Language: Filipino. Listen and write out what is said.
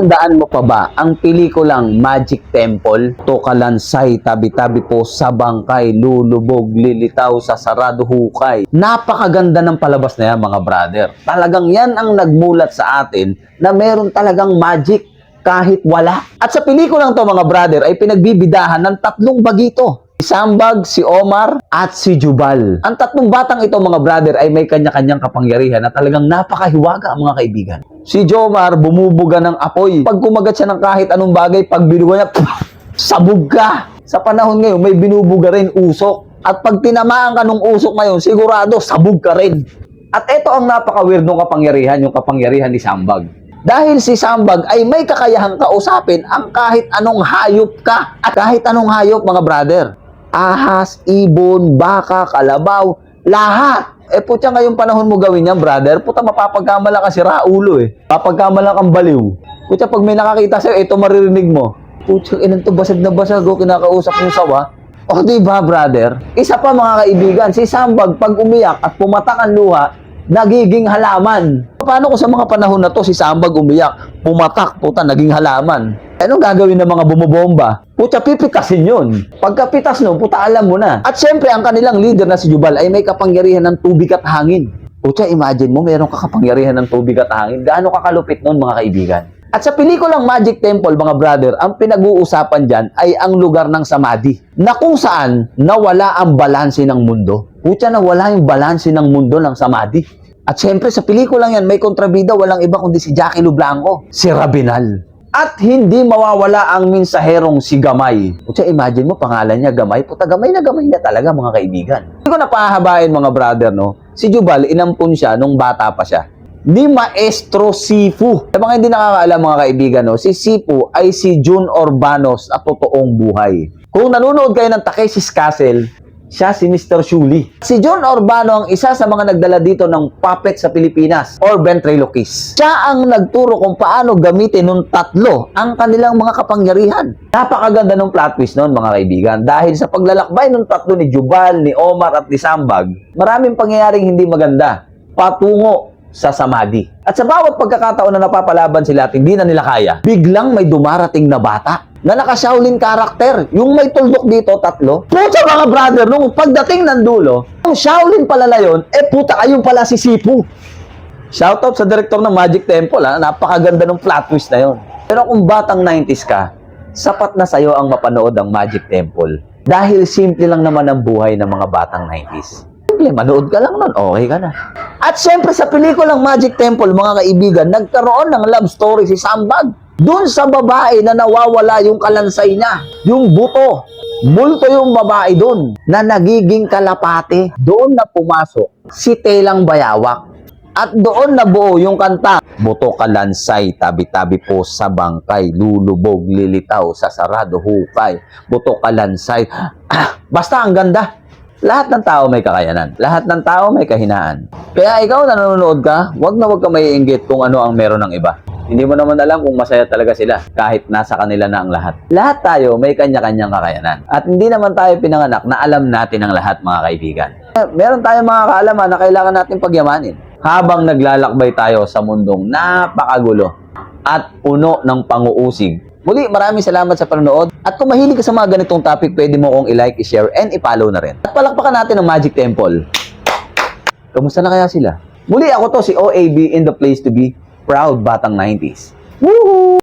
Tandaan mo pa ba ang pelikulang Magic Temple? Tokalansay, tabi-tabi po sa bangkay, lulubog, lilitaw sa sarado hukay. Napakaganda ng palabas na yan, mga brother. Talagang yan ang nagmulat sa atin na meron talagang magic kahit wala. At sa pelikulang to, mga brother, ay pinagbibidahan ng tatlong bagito. Si Sambag, si Omar, at si Jubal. Ang tatlong batang ito, mga brother, ay may kanya-kanyang kapangyarihan na talagang napakahiwaga, mga kaibigan. Si Jomar, bumubuga ng apoy. Pag kumagat siya ng kahit anong bagay, pag binuga niya, sabog ka. Sa panahon ngayon, may binubuga rin usok. At pag tinamaan ka ng usok ngayon, sigurado, sabog ka rin. At ito ang napaka-weird ng kapangyarihan, yung kapangyarihan ni Sambag. Dahil si Sambag ay may kakayahang kausapin ang kahit anong hayop ka. At kahit anong hayop, mga brother. Ahas, ibon, baka, kalabaw, lahat. Putya ngayong panahon mo gawin yan, brother. Puta, mapapagkamala ka si Raulo eh. Mapapagkamala kang baliw. Putya, pag may nakakita sa'yo, ito maririnig mo. Putya, ilan to basag na basag o kinakausap yung sawa. O diba, brother? Isa pa, mga kaibigan, si Sambag, pag umiyak at pumatak ang luha, nagiging halaman. Paano kung sa mga panahon na to, si Sambag umiyak, pumatak, puta, naging halaman? Anong gagawin ng mga bumobomba? Puta, pipitasin yun. Pagkapitas nun, puta, alam mo na. At syempre, ang kanilang leader na si Jubal ay may kapangyarihan ng tubig at hangin. Puta, imagine mo, meron ka kapangyarihan ng tubig at hangin. Gaano kakalupit nun, mga kaibigan? At sa pelikulang Magic Temple, mga brother, ang pinag-uusapan dyan ay ang lugar ng Samadhi, na kung saan nawala ang balanse ng mundo. Puta, nawala yung balanse ng mundo ng Samadhi. At syempre, sa pelikulang yan, may kontrabida, walang iba kundi si Jackie Lu Blanco, si Rabinal. At hindi mawawala ang mensaherong si Gamay. Puta, imagine mo, pangalan niya Gamay. Puta, gamay na talaga, mga kaibigan. Hindi ko napahabain, mga brother, no? Si Jubal, inampun siya nung bata pa siya ni Maestro Sifu. Sa mga hindi nakakaalam, mga kaibigan, no? Si Sifu ay si Jun Orbanos at totoong buhay. Kung nanonood kayo ng Takeshi's Castle, siya si Mr. Shuli. Si Jun Urbano ang isa sa mga nagdala dito ng puppet sa Pilipinas or ventriloquist. Siya ang nagturo kung paano gamitin ng tatlo ang kanilang mga kapangyarihan. Napakaganda ng plot twist noon, mga kaibigan. Dahil sa paglalakbay ng tatlo ni Jubal, ni Omar at ni Sambag, maraming pangyayaring hindi maganda patungo sa Samadhi. At sa bawat pagkakataon na napapalaban sila at hindi na nila kaya, biglang may dumarating na bata na naka-Shaolin karakter. Yung may tuldok dito, tatlo. Puta, mga brother, nung pagdating ng dulo, yung Shaolin pala na yun, puta, ayun pala si Sifu. Shoutout sa director ng Magic Temple, ha? Napakaganda ng plot twist na yun. Pero kung batang 90s ka, sapat na sa'yo ang mapanood ang Magic Temple. Dahil simple lang naman ang buhay ng mga batang 90s. Simple, manood ka lang nun, okay ka na. At syempre sa pelikulang Magic Temple, mga kaibigan, nagkaroon ng love story si Sambag. Doon sa babae na nawawala yung kalansay niya, yung buto. Multo yung babae doon na nagiging kalapate. Doon na pumasok si Telang Bayawak. At doon na buo yung kanta. Buto kalansay, tabi-tabi po sa bangkay, lulubog, lilitaw sa sarado hukay. Buto kalansay. Basta ang ganda. Lahat ng tao may kakayanan. Lahat ng tao may kahinaan. Kaya ikaw nanonood ka, wag ka maiinggit kung ano ang meron ng iba. Hindi mo naman alam kung masaya talaga sila kahit nasa kanila na ang lahat. Lahat tayo may kanya-kanyang kakayanan. At hindi naman tayo pinanganak na alam natin ang lahat, mga kaibigan. Meron tayong mga kaalaman na kailangan natin pagyamanin habang naglalakbay tayo sa mundong napakagulo at puno ng pang-uusig. Muli, maraming salamat sa panonood. At kung mahilig ka sa mga ganitong topic, pwede mo kong i-like, i-share, and i-follow na rin. At palakpakan natin ang Magic Temple. Kamusta na kaya sila? Muli, ako to si OAB in the place to be. Proud batang 90s. Woohoo!